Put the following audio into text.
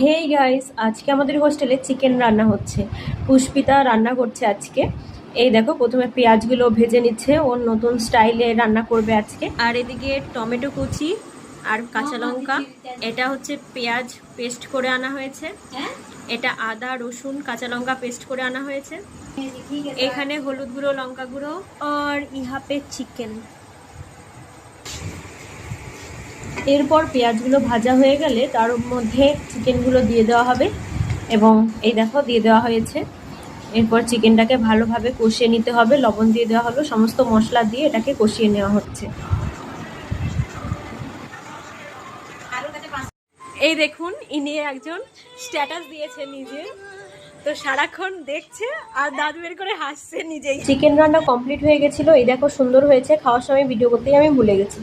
Hey guys, আজকে আমাদের হোস্টেলে চিকেন রান্না হচ্ছে। পুষ্পিতা রান্না করছে আজকে। এই দেখো, প্রথমে পেঁয়াজগুলো ভেজে নিচ্ছে, ওর নতুন স্টাইলে রান্না করবে আজকে। আর এদিকে টমেটো কুচি আর কাঁচা লঙ্কা, এটা হচ্ছে পেঁয়াজ পেস্ট করে আনা হয়েছে, এটা আদা রসুন কাঁচা লঙ্কা পেস্ট করে আনা হয়েছে, এখানে হলুদ গুঁড়ো লঙ্কা গুঁড়ো আর ইহাপে চিকেন। এরপর পেঁয়াজগুলো ভাজা হয়ে গেলে তার মধ্যে চিকেনগুলো দিয়ে দেওয়া হবে এবং এই দেখো দিয়ে দেওয়া হয়েছে। এরপর চিকেনটাকে ভালোভাবে কষিয়ে নিতে হবে, লবণ দিয়ে দেওয়া হলো, সমস্ত মশলা দিয়ে এটাকে কষিয়ে নেওয়া হচ্ছে। এই দেখুন, ইনি একজন স্ট্যাটাস দিয়েছে নিজে, তো সারাক্ষণ দেখছে আর দাঁত বের করে হাসছে নিজেই। চিকেন রান্না কমপ্লিট হয়ে গেছিল, এই দেখো সুন্দর হয়েছে। খাওয়ার সময় ভিডিও করতেই আমি ভুলে গেছি।